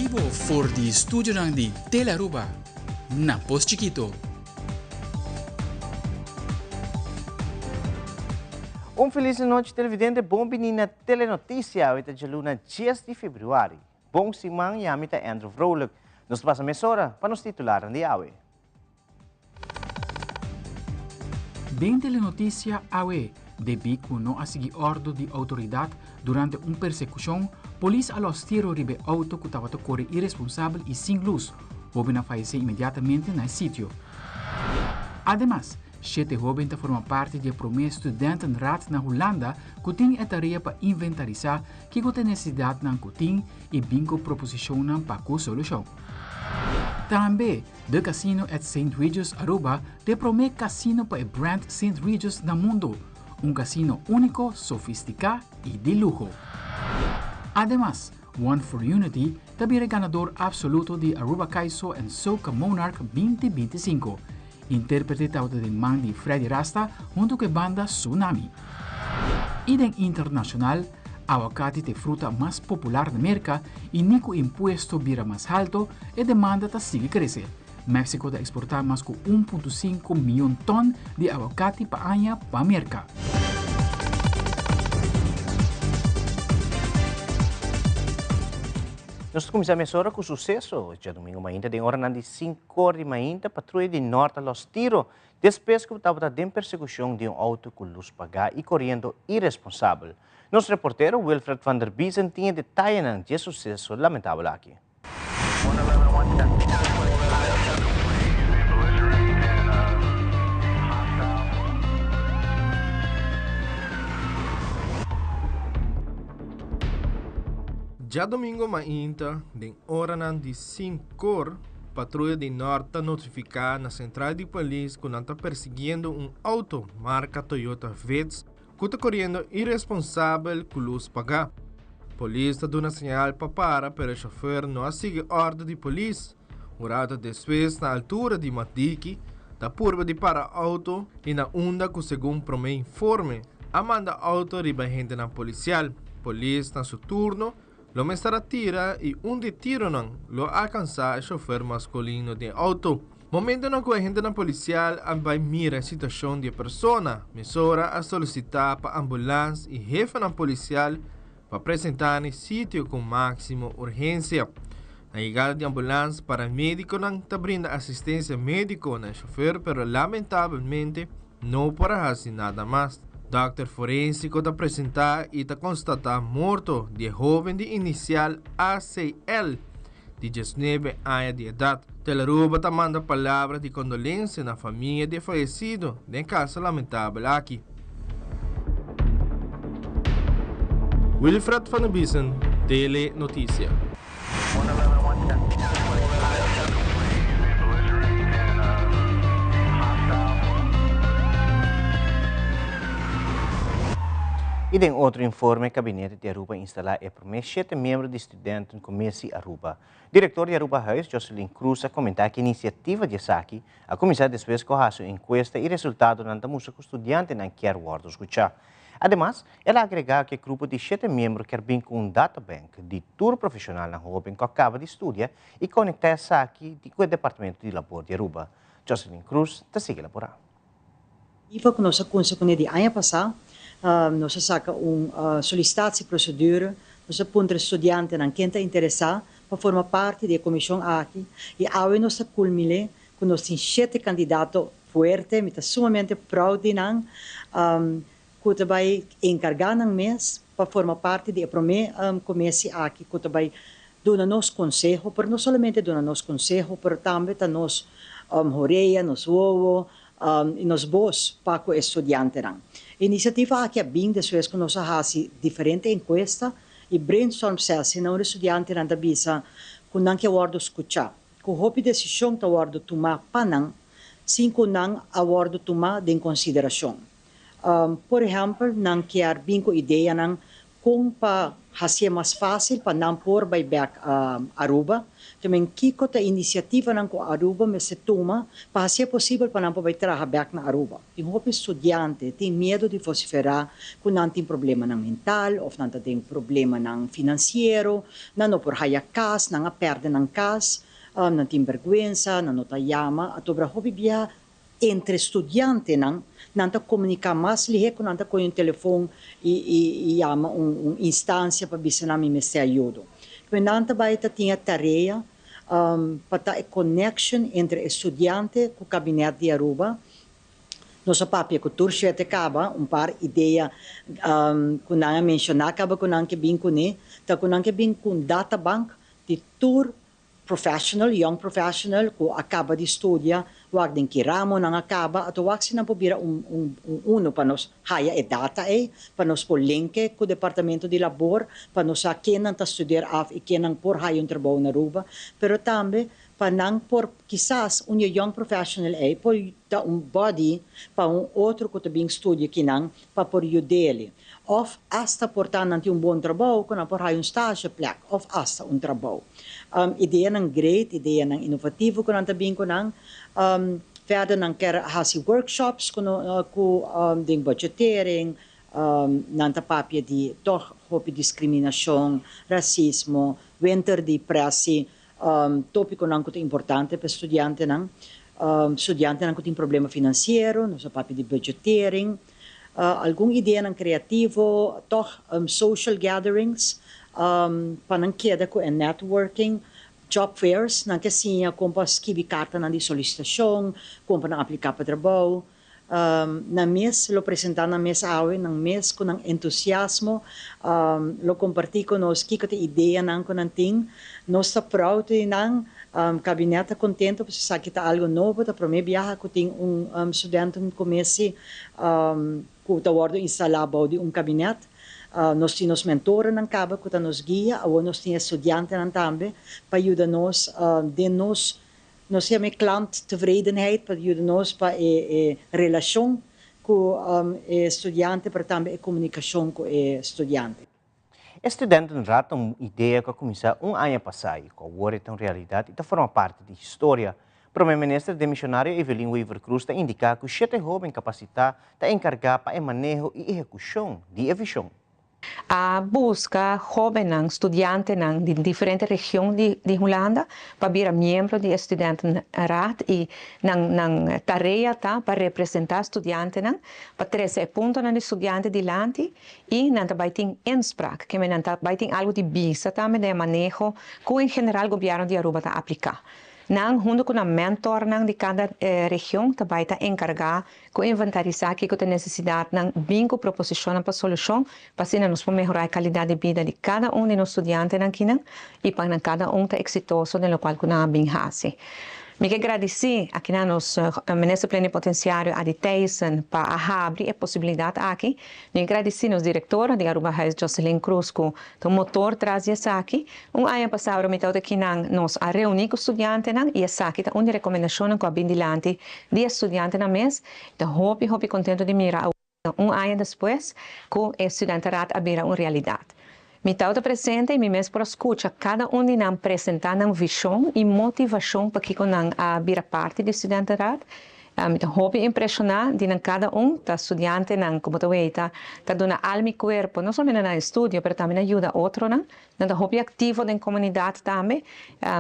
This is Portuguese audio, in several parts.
Exclusivo voor die studio ng di Telearuba. Na Pos Chiquito. Feliz noite, televidente. Bom menina telenotícia. Hoje é luna 10 de fevereiro. Bom simang yamita Andrew Vrolijk. Nos passa mesora para nos titular de awe. Bem telenotícia awe. Debi que não a seguir ordem de autoridade durante uma persecução, polícia alos tiro ribe auto que estava corre irresponsável e sem luz. Houve na falecer imediatamente no sítio. Además, 7 jovens formam parte de promessa estudantenraad na Holanda que tem a tarefa para inventarizar que tem necessidade na tem e bingo proposição para a solução. Também, do casino at St. Regis Aruba te promete casino para o brand St. Regis no mundo, casino único, sofisticado e de lujo. Además, One for Unity também é ganador absoluto de Aruba Kaiso and Soca Monarch 2025. Interpretado de man de Freddy Rasta junto com a banda Tsunami. E em internacional, aguacate de fruta mais popular da América e nico imposto vira mais alto e demanda está sigue crescer. México está exportar mais de 1,5 milhão de tonnes de aguacate para a América. Nós começamos agora com o sucesso. Já domingo ainda de hora de 5 de manhã, patrulha de norte a los tiro. Depois que estava em persecução de auto com luz pagar e correndo irresponsável. Nosso repórter Wilfred van der Biesen tinha detalhes de sucesso lamentável aqui. Já domingo mainta, de hora de 5 patrulha de norte notificar na central de polícia que está perseguindo auto marca Toyota Vitz que está correndo irresponsável com luz pagar. Polícia dá uma sinal para o chofer não sigue ordem de polícia. O rato depois na altura de Matiki, da curva de para auto e na onda que segundo promete informe, amanda auto riba gente na policial. Polícia na seu turno lo mestra tira e de tiro não lo alcança o chofer masculino de auto. Momento na que a gente na policial vai mira a situação de persona, mesora a solicitar para ambulância e jefe na policial para apresentar no sítio com máxima urgência. A chegada de ambulância para médico não está brinda assistência médica na chofer, pero lamentavelmente não para fazer nada mais. Dr. Forensico te apresentar e te constatar morto de jovem de inicial ACL de 19 anos de idade. Telearuba te manda palavras de condolência na família de falecido de caso lamentável aqui. Wilfred van der Biesen, Tele Notícia. E em outro informe, o Gabinete de Aruba instalar e promete 7 membros de estudantes no Comércio Aruba. Diretor de Aruba House, Jocelyn Cruz, a comentar que a iniciativa de Saki a começar depois com a sua encuesta e resultado na música com estudantes não quer guardar escutar. Además, ela agregar que o grupo de 7 membros quer vir com databank de tour profissional na jovem que acaba de estudar e conectar a Saki com o Departamento de Labor de Aruba. Jocelyn Cruz, está seguindo por aí. E foi com nossa consequência de ano passado. Nós saca solicitatie-procedure, nós aponta estudiante não quem está interessado para formar parte da comissão aqui e agora nós culmine com nós temos 7 candidatos fortes, mas sumamente proud de não que vai encargar no mês para formar parte da primeira comissão aqui que vai dar nosso conselho, mas não somente dar nosso conselho, mas também dar nos horeia, nos ovo e nos bons para o estudante não. A iniciativa aqui é bem depois que nós fazemos diferentes enquestas e brainstorm sessions na estudante na bisa com não que awardo escutar. Com hope decisão que awardo tomar panang, sem que não awardo tomar em consideração. Por exemplo, não quer bem com ideia não kung pa hasia mas fácil pa nampor by back Aruba. Também kiko ta inisiativa ng ko Aruba me se toma pa hasia possível pa nampor by traha back na Aruba. Tem hopi estudiante tem medo de vociferar kung nanting problema ng mental of nanting problema ng finansiero, nano por haya kas, nanga perde ng kas, nanting vergüenza, nano tayama, at obra hopi biya entre estudiante nanta comunicar mais lihe com nanta com um telefone e chama instância para bisa nami me se ajuda. Porque nanta baita tinha tarefa para ter connection entre estudante com o gabinete de Aruba. Nossa papia com turche até acaba par ideia com nanga mencionar acaba com nanga bem com ne, tá com nanga bem com data bank de tour professional, young professional, ko acaba de estudar, wag din kiramo nang acaba, at wag sinang pobira uno panos haya e data panos po linke ko departamento de labor, panos sa kenang ta studiar af e kenang por hayon trabaho na Aruba, pero tambe panang por quizás young professional por da body pa outro ko tabing studio kinang pa por dele. Of hasta portar nanti bom trabalho, quando por hayon stage plek, of hasta trabalho. Ideia ng great, ideia ng inovativo, kung tabing ko ng verder ng hasi workshops, kung ding budgetering, nanta papia di toch hopi diskriminasyon, rasismo, winter di presi, topiko ng kuto importante per estudiante ng kuting problema finansiero, no sa papia di budgetering, algum ideia ng kreativo, toch social gatherings, panangkeda ko and networking, job fairs, nang kasinya kung pa skibi carta nang di solicitasyon, kung pa nang aplicar pa trabaho, na mes, lo presentar na mes awe, ng mes ko ng entusiasmo, lo comparti ko nos kiko te ideia nang ko nang ting, nos ta proud nang kabineta contento pa sa kita algo novo, ta prome biyaha ko ting estudante comece ko tawardo insalabaw di kabinet, nos tinos mentora ng kaba ko ta nos guia, awo nos tinha estudiante ng tambe, pa ayuda nos, de nos may klanttevredenheid, pa ayuda nos pa relasyon ko estudiante, para tambe komunikasyon ko estudiante. Estudante ng rato ang ideia ko kumisa anya pasay, ko award itong realidad, ito forma parte de história. Pero o ministro de missionário Evelyn Weaver Cruz ta indica que 7 jovens capacitados ta encargar para o manejo e execução de visão. A busca jovem estudiante de diferentes regiões de Holanda para vir membro de estudantenraad e nang tarefa para representar estudiantes para trazer ponto na estudante de lante e nanta baiting inspraak que nanta baiting algo de visa também de manejo que em geral o governo de Aruba ta aplicar. Nang junto com a mentor de cada região também está encarregado com inventarizar que tem necessidade ng bingo proposição para solução para assim nos melhorar a qualidade de vida de cada de nós estudantes e para cada está exitoso no qual nós bem fazemos. Me agradeci aqui na nosso ministro plenipotenciário Adi Tyson para abrir a possibilidade aqui. Me agradeci nos diretor de Aruba House Jocelyn Cruz que o motor traz isso aqui. Ano passado me aqui nos a reunir com estudantes e essa aqui tá uma recomendação com a bindilante de estudantes na mês. Então hope contento de mirar ano depois que o estudantarado abrirá uma realidade. Me está presente e me mesmo por escutar cada de nós apresentando uma visão e motivação para que nós abrir parte do estudantarado. Me está impressionar de cada da estudante como tu está dando alma e corpo, não somente no estudo, mas também ajuda outro não está ativo na comunidade também,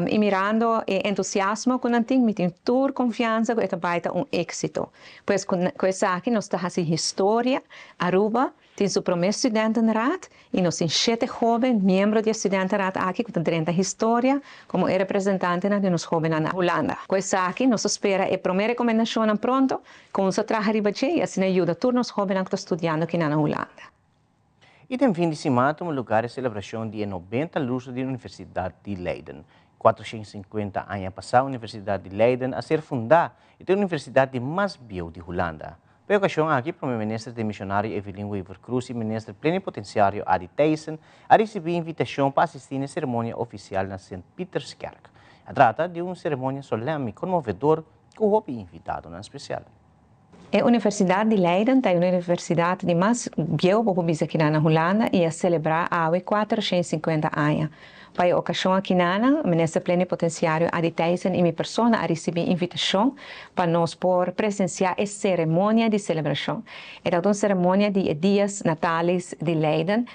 e mirando entusiasmo com nanting, me tem toda confiança que vai ter êxito. Pois com essa aqui nós está assim história, Aruba tem seu primeiro estudantenraad e nós temos 7 jovens membros do estudantenraad aqui que têm a história como representante de nos jovens na Holanda. Com essa aqui nós espera a primeira recomendação pronto, com o trabalho de baixo e assim ajuda todos os jovens que estão estudando aqui na Holanda. E tem fim de semana um lugar de celebração de 90 anos da Universidade de Leiden. 450 anos passados, a Universidade de Leiden a ser fundada e tem a universidade mais bio de Holanda. Para a ocasião aqui, o ministro de missionário Evelyn Weaver Cruz e o ministro plenipotenciário Adi Tyson a receber invitação para assistir à cerimônia oficial na St. Peter's Kerk. A trata de uma cerimônia solene e comovedora com o invitado na especial. A Universidade de Leiden é uma universidade de mais vieja população aqui na Holanda e a celebrar há 450 anos. Para a ocasião aqui na ministro plenipotenciário Aditeisen e minha pessoa a receber invitação para nós por presenciar a cerimônia de celebração. É uma cerimônia de dias natais de Leiden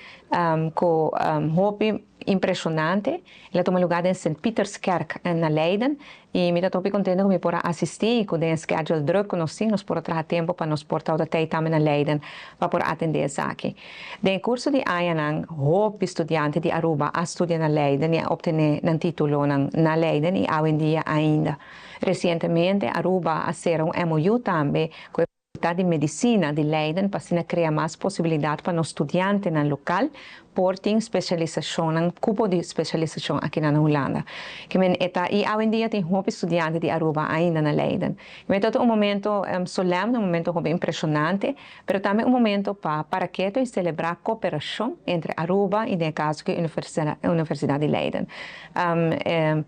com hobby impressionante. Ela toma lugar em St. Peterskerk na Leiden e me estou contente que me possa assistir com o schedule druk que nós por trazer tempo para nos portar da tijd também na Leiden para poder atender essa aqui. No curso de Ayanang, houve estudantes de Aruba a estudar na Leiden e obter um título na Leiden e hoje em dia ainda. Recentemente, Aruba a ser MOU também com a Faculdade de Medicina de Leiden para criar mais possibilidades para os estudantes no local por ter especialização, um cupo de especialização aqui na Holanda. E hoje em dia tem muitos estudantes de Aruba ainda na Leiden. É um momento solene, um momento impressionante, mas também um momento para que e celebrar a cooperação entre Aruba e, no caso, a Universidade de Leiden.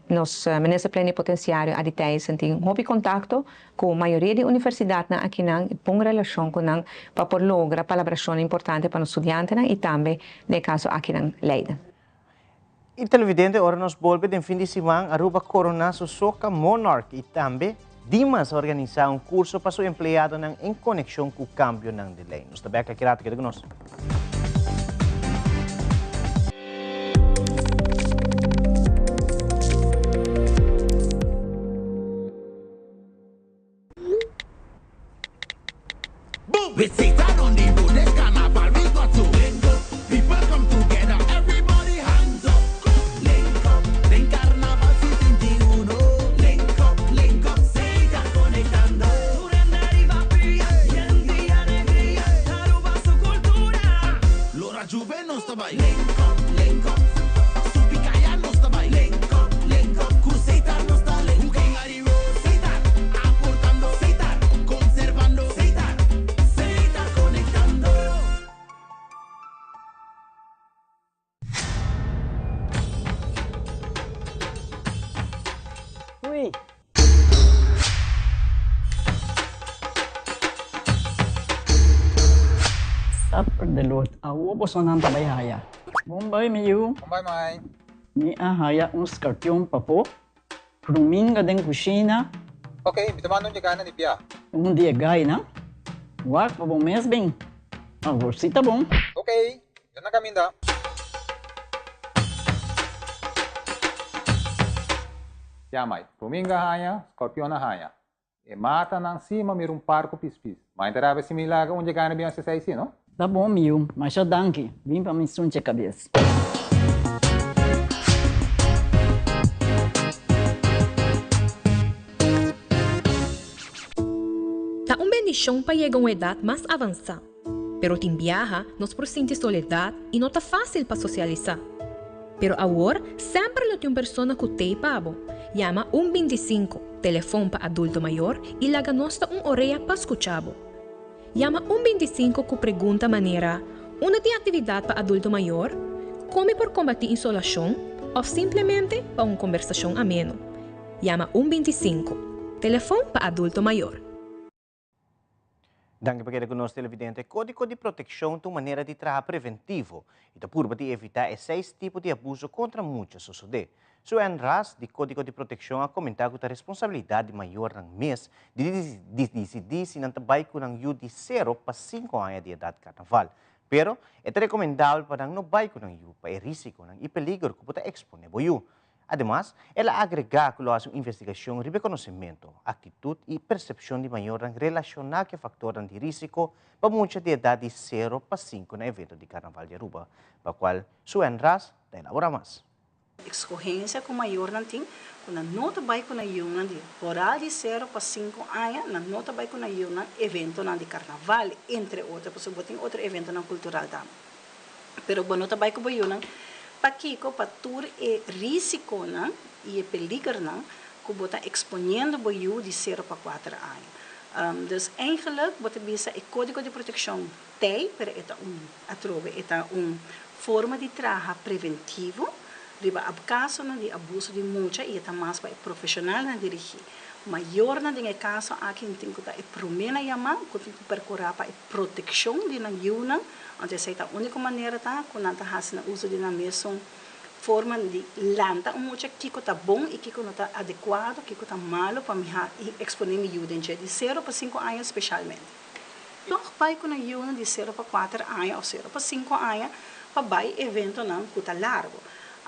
Nosso ministro plenipotenciário Aditeisen tem contato com a maioria das universidades aqui na com relação com para por lograr colaboração importante para os estudantes e também, no caso, aqui na Leiden. E televidente, ora nos volve de fim de semana, Aruba corona su Soca Monarch e também Dimas organizar um curso para seu empregado em conexão com o câmbio de lei. Nós também aqui rato que nós. With Satan on the road, this carnival we got to link up. People come together, everybody hands up. Link up, link carnaval sitting the uno. Link up, Satan conectando. Surrender y vapia, y en día alegría, Aruba su cultura. Lora Juve no está by. Link up, su picaya no está by. Link up, con Satan no está link. Looking at the road, Satan, aportando Satan, conservando Satan. Uy. Sapper de Lord, awo po sa nang tabayhaya. Bombay miyu, Bombay mai. ni ahaya un scorpion papo. Pruminga den kusina, Okay, bitamano niya kana ni Pia. un dia gay na. Wak pa bom mes bem. Sita bom. Okay, yan na kami da. Pia mai. Ruminga haya, Scorpion na haya. E mata nang cima mirum parco pispis. Mas interava se milaga onde kana biyan sa saisi, no? Tá bom, miu, mas já danke. Vim pra me sunche cabeça. Tá uma bendição para chegar a uma idade mais avançada. Pero tem viaja, nós sentimos soledade e não tá fácil para socializar. Pero agora, sempre tem uma pessoa que tem pabo. Llama 125, telefone para adulto maior e laga nos uma orelha para escuchar. Llama 125 com pergunta maneira, uma tem atividade para adulto maior, come por combater insolação ou simplesmente para uma conversação ameno. Llama 125, telefone para adulto maior. Danke para que conosco televidente. Código de proteção de maneira de trabalho preventivo e da purba de evitar esses tipos de abuso contra muitos suceder. Sua Enras de Código de Proteção a comentar que a responsabilidade maior no mês de decidir se não trabalha com um de 0 para 5 anos de idade carnaval. Pero é recomendável para não trabalhar com um para risco e peligro que pode exponer o Además, ela agrega que a investigação e reconhecimento, atitude e percepção de maior relacionar que fator de risco para muitas de idade de 0 para 5 no evento de Carnaval de Aruba, para o qual sua Enras da elabora mais. Escorrência com maior não tem, quando não trabalha com a Yuna de oral de 0 para 5 anos, não trabalha com a Yuna evento de Carnaval, entre outros, porque tem outro evento cultural também. Pero quando trabalha com a Yuna, para tur e risco e peligro que bota exponendo boiu de 0 para 4 anos. Dus eigenlijk bota bisa e código de proteção tem, pero é forma de trabalho preventivo, riba ab caso de abuso de mucha e é mais para profissional na dirigir. maior na dinhe caso aqui tem que é promena yama que tem que percorrer para proteção de na yuna onde essa é a única maneira tá quando anta hasna uso de na mesma forma de lanta mucho que tá bom e que não tá adequado que tá malo para me exponer me yuden de 0 para 5 anos especialmente então pai com a yuna de 0 para 4 anos ou 0 para 5 anos para vai evento não que tá largo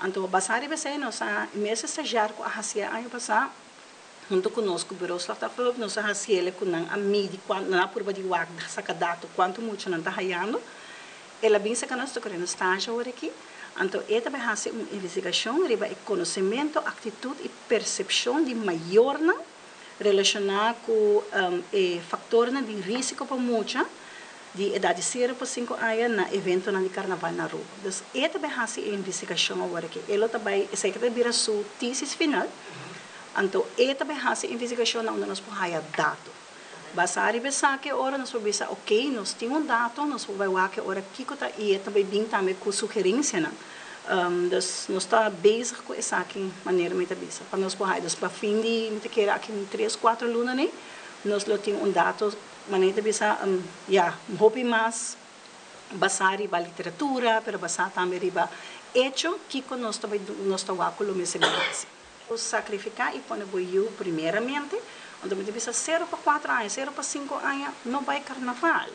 então basari bese nossa mês estagiário com a hasia ano passado junto conosco, o Bureau Slachtaphulp, nós fazemos com a mídia, na curva de WAC, saca dado quanto muito não está raiando. Ela bem saca nós estou estágio agora aqui. Então, ela também faz uma investigação, riba é conhecimento, atitude e percepção de maior relacionada com fator de risco para muita de idade 0 para 5 anos na evento de carnaval na rua. Então, ela também faz uma investigação agora aqui. Ela também, sei que vira sua thesis final. Então, esta é a investigação onde nós podemos dados. Basari besa que ora nós podemos dizer, ok, nós temos dados, nós podemos ver que ora aqui está e também bem também com sugerência, né? Nós está bem com essa aqui maneira muito bisa. Para nós podemos, para fim de me querer aqui 3, 4 lunas né, nós lo temos dados maneira bisa, hobby mais basari ba literatura, pero basa também riba hecho que nós também nós está com o mesmo sacrificar e pôr boiu primeiramente, onde me diz 0 para 4 anos, 0 para 5 anos, não vai carnaval.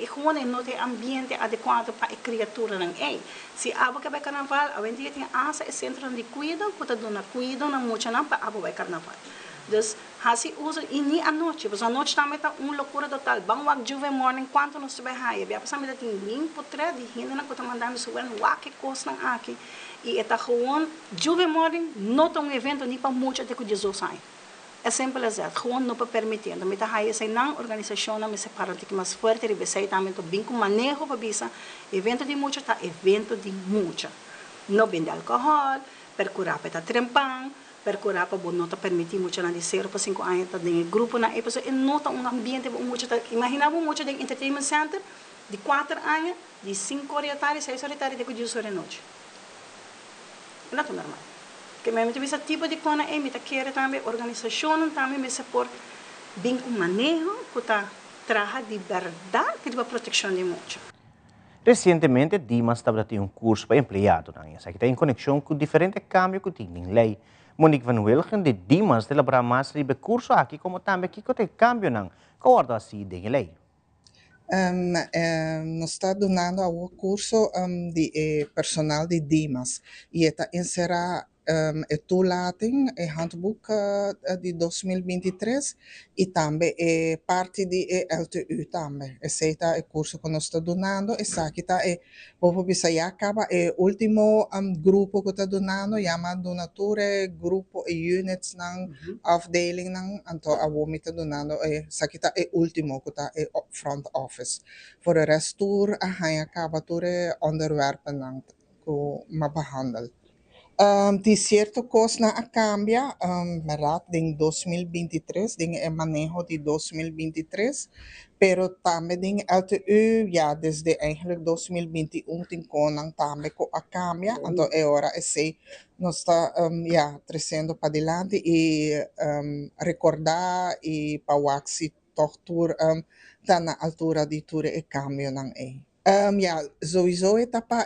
E quando não tem ambiente adequado para a criatura não é. Se abo que vai carnaval, a gente tem asa e centro de cuidado, que está dando cuidado não muito não para abo vai carnaval. Então, assim usa e nem a noite, porque a noite também está uma loucura total. Bang wag juve morning quanto nós vai raia, bia passar me tem limpo tre de hinda na que mandando suben wak costa aqui. E está gewoon juve morning não tem evento nem para muito até que Jesus sai. É simples assim, gewoon não para permitir. Então, me tá raia sem não organização não me separa de que mais forte e vai também tô bem com manejo para bisa evento de muito tá evento de muito. Não vende álcool, percurar para trempang percorrer para não te permitir muito de 0 para 5 anos de grupo na época e nota ambiente muito imaginava muito de entertainment center de 4 anos de 5 horas da tarde 6 horas da tarde de 10 horas da noite não é normal que me esse tipo de coisa é me quer também organização também me support bem com manejo que tá traja de verdade que de proteção de muito. Recentemente, Dimas estava tendo curso para empregado, que tem conexão com diferentes câmbios que tem em lei. Monique Van Wilgen de Dimas de labrar mais de curso aqui, como também que tem câmbio não, que ordem assim de lei. Nós está donando o curso de personal de Dimas e está encerrar a toelating, a handbook de 2023 e também parte de LTU também. Esse é o curso que nós está donando e aqui está vou bisa já acaba o último grupo que está donando, chama donatore grupo e units ng afdeling ng anto avo está donando aqui está o último que está front office. Voor de rest tour acaba tour onderwerpen ng ko mabehandel. De cierto coisa cambia, verdade, em 2023, em manejo de 2023, pero também em LTU, já desde eigenlijk 2021 tem conang também com a cambia, então é hora esse nós está trazendo para adelante e recordar e para o se tortura tá na altura de tudo e cambio não é. Sowieso etapa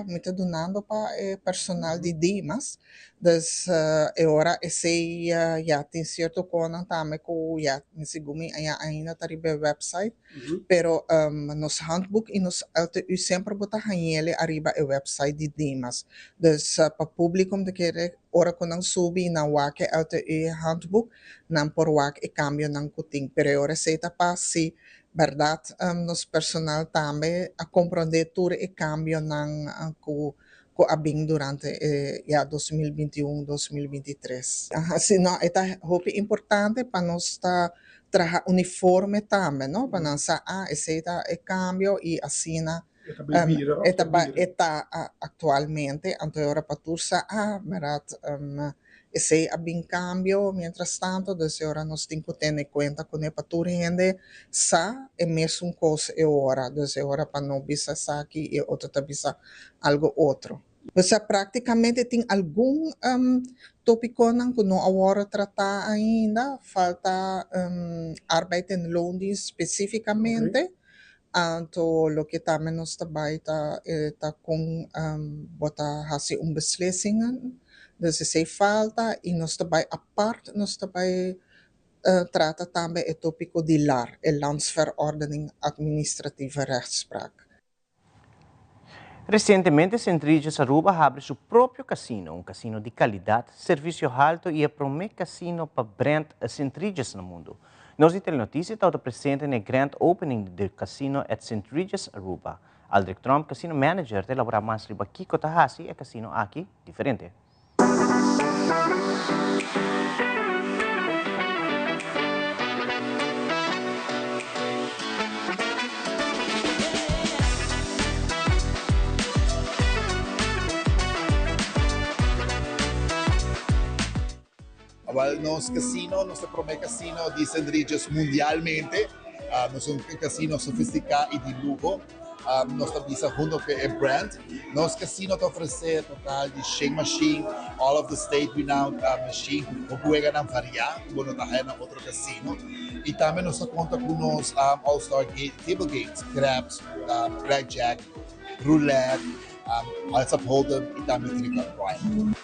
me está donando para personal de Dimas, dus agora esse já tem certo coisa também com já segumi ainda tá ribe website, pero nos handbook e nos LTU sempre botar ele arriba o website de Dimas, dus para público de querer ora com não subi na wake LTU handbook não por wake e cambio não kuting, pero agora essa etapa se verdade, nos personal também a compreender tudo e cambio que abing durante 2021-2023. Assim, não, é importante para nós trabalhar uniforme também, não? Para nós esse é cambio e assim está atualmente, então agora para tursa, verdade, esse abing cambio, mientras tanto, desde ahora nos temos que ter em conta que a patura gente sa é mesmo coisa agora, desde ahora para não bisa sa aqui e outra bisa algo outro. Você praticamente tem algum tópico que não agora tratar ainda, falta arbeid en loondienst especificamente. Então, o que também nós trabalhamos tá com botar assim beslissingen, dus se falta e nós trabalhamos a parte, nós trabalhamos trata também o tópico de LAR, a Landsverordening Administrativa Rechtspraak. Recentemente, Centrígios Aruba abre seu próprio cassino, um cassino de qualidade, serviço alto e o primeiro cassino para brand Centrígios no mundo. Nós de Telenotícia está presente no grand opening do cassino at Centrígios Aruba. Aldrich Trump, cassino manager, te elabora mais riba Kiko Tahasi, e cassino aqui diferente. Nos casinos, nuestro primer casino de Centrígios mundialmente, no es un casino sofisticado y de lujo. Nuestra visa junto con el brand. Nos casinos te ofrecen total de Shake Machine, all of the state renowned machine, o juegan a variar, bueno, también en otro casino. Y también nos cuenta con unos All-Star table games, craps, blackjack, roulette, Heads Up Hold'em y también Trick or Prime.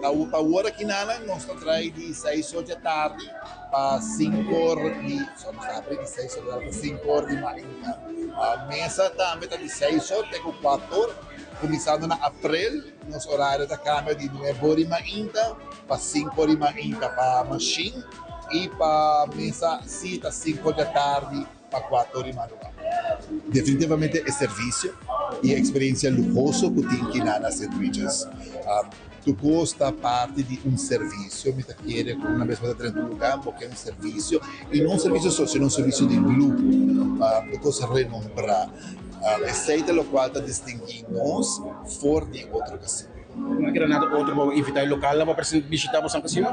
A hora que nada nós traz de 6 horas da tarde para 5 horas de 6 horas para 5 horas de manhã. A mesa também está de 6 horas até 4 horas, começando na abril, nos horários da câmera de 9 horas de manhã para 5 horas de manhã para a machine e para a mesa 7 a 5 horas da tarde para 4 horas de manhã. Definitivamente é serviço e a experiência luxuosa que tem aqui na Centrígios. Tu costa parte de un servizio, mi quiere con una vez más dentro del campo che è un servizio, e non un servizio solo, sino un servizio di gruppo, le cose renombra, e sei dello quale distinguimos fuori di altro casino. Não é que nada outro para evitar o local para visitar o casino?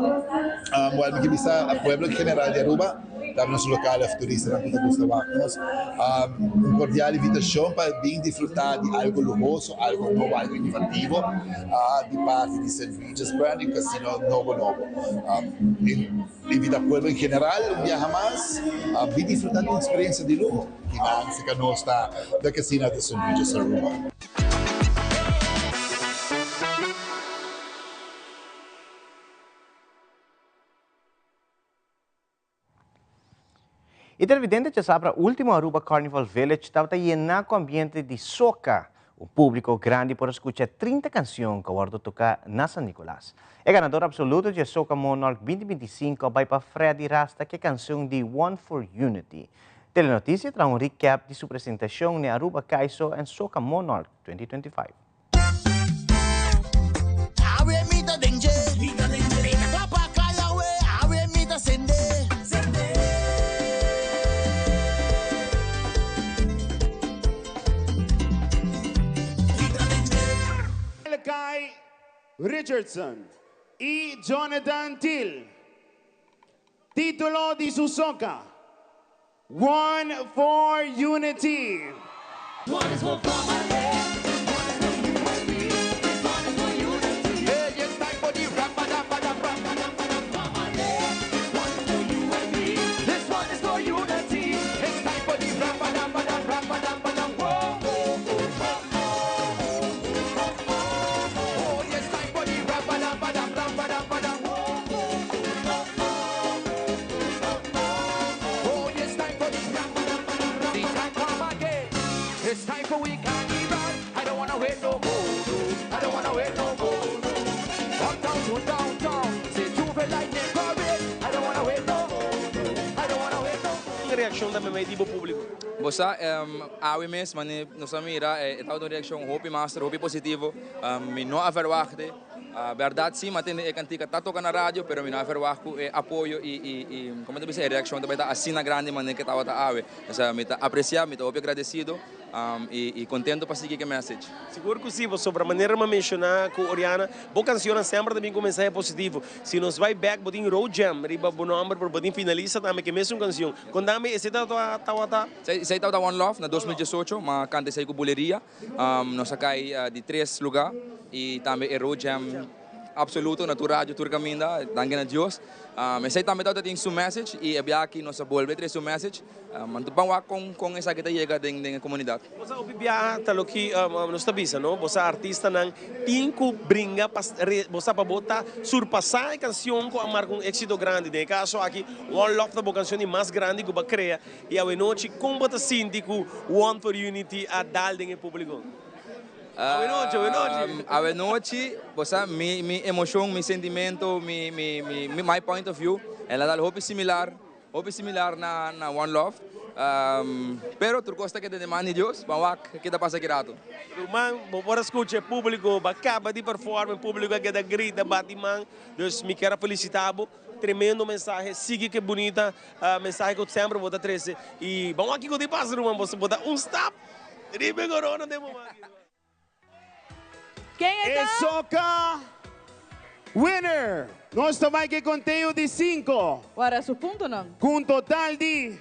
Bueno, que visa al pueblo en general de Aruba, damos locales turistas que gustan más. Un cordial invitación para bien disfrutar de algo lujoso, algo nuevo, algo innovativo, de parte de Centrígios Brand, un casino nuevo. Invita al pueblo en general, un viaje más, bien disfrutar de una experiencia de lujo, que no está del casino de Centrígios Aruba. E televidente já sabe, o último Aruba Carnival Village estava llenado com ambiente de soca. Um público grande por escutar 30 canções que o tocar na San Nicolás. O ganador absoluto de Soca Monarch 2025 vai para Freddy Rasta, que é canção de One for Unity. Telenotícia traz recap de sua apresentação na Aruba Kaiso em Soca Monarch 2025. Kai Richardson y Jonathan Till. Título de su soca: One for Unity. One is for It's time for we carnival. I don't wanna wait no more. I don't wanna wait no more. Uptown to downtown. Say Juve Lightning Parade. I don't wanna wait no more. I don't wanna wait no more. Reação da minha tipo público. Bossa, awe mes, mas nossa mira é tal de reação hope master, hope positivo. Me não averwachte. A verdade sim, mas tem a cantica tá tocando na rádio, pero me não averwachte apoio e como eu disse, a reação também tá assim na grande maneira que estava tá awe. Então, me tá apreciado, me tá hope agradecido. e contento para seguir com a mensagem. Seguro que sim, sobre a maneira de mencionar com Oriana, boa canção sempre também com mensagem positivo. Se nos vai back, botin road jam, riba bom número, por botin finalista também que mesmo canção. Contame, esse tá. Sei estava One Love na 2018, mas canta sei com buleria, nós cai de 3 lugares e também é road jam absoluto na tua rádio, tua caminda, danke a Deus. Mas sei também que tem sua mensagem e é aqui nós volve ter sua mensagem, mantupang com essa que chega na comunidade. Você obibia talo que nós tabisa, não? Você artista não tinco brinca, você para botar surpassar a canção com amar com êxito grande. De caso aqui One Love da canção mais grande que vai criar e a noite como você sente que One for Unity a dar em público. A noite, minha emoção, meu sentimento, my point of view, ela dá hobby similar na One Love. Pero tu gosta que te demande Deus, vamos que te passa aqui rato. Man, bora escutar público, acaba de performar, público que dá grita, bate man, dus me quero felicitá-lo. Tremendo mensagem, siga que bonita mensagem que eu sempre vou dar 13. E vamos aqui com o de pássaro, você botar stop, ribe corona de momento. Quem é Soca winner. Nós também que conteúdo de 5. Agora, seu ponto não? Com total de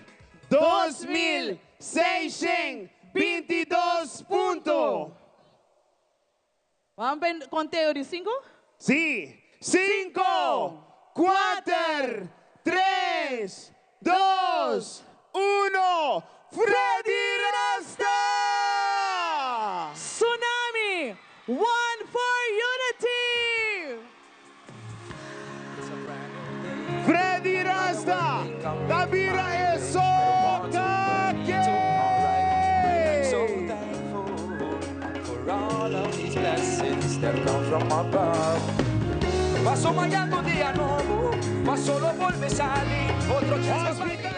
2.622 pontos. Vamos ver conteúdo de 5? Sim. 5, 4, 3, 2, 1. Freddy Rasta! Tsunami! One for Unity! Freddy Rasta! Tabira é Soca! So thankful for all of these blessings that come from above. Paso mañana un día nuevo, mas solo vuelve a salir otro chance para bailar.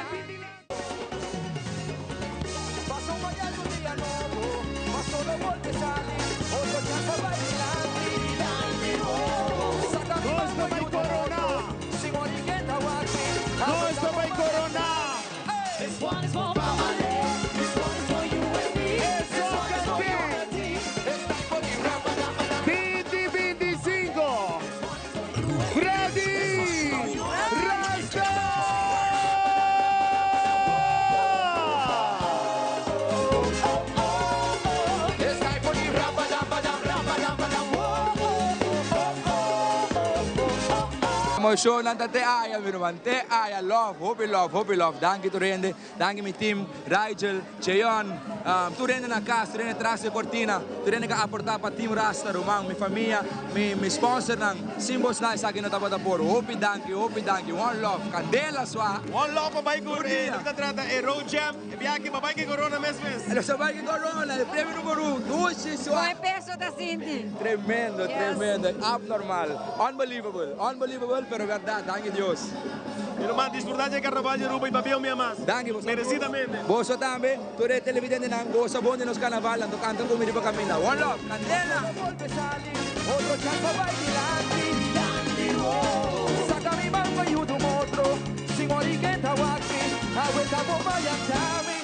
Paso mañana un día nuevo, mas solo vuelve a salir otro chance para bailar. No estaba en Corona. No estaba en Corona. This one is for family. This one is for you and me. This one is for unity. It's time for the rapa. 2025. Freddy Rasta! It's time for the rapa. Emotion aan te aya, man. Te aya, love, hope love. Danke tu rende, danke mi team, Rigel, Cheyon, tu rende na casa, tu rende tras de cortina, tu rende ka aportar para team Rasta, Romang, mi família, mi sponsor ng Symbols na isa kinatapa por. Hope danke, one love, candela swa. One love pa bay corona, nagtatrata e road jam, e biaki pa bay que corona mes. Ano sa bay que corona, el premio número 1, 2 swa. 9 pesos da Cindy. Tremendo, abnormal, unbelievable, pero verdad, danke Dios. Irmão, desfrutar de carnaval de Aruba e papel minha mas. Danke, vos. Merecidamente. Vos também, tu eres televidente ng goza bon de los carnaval, ando canto kumiri pa camina. One love, candela. Otro chanco bailando. Saca mi banco y un otro. Sin oriqueta waki. Aguenta bomba y antami.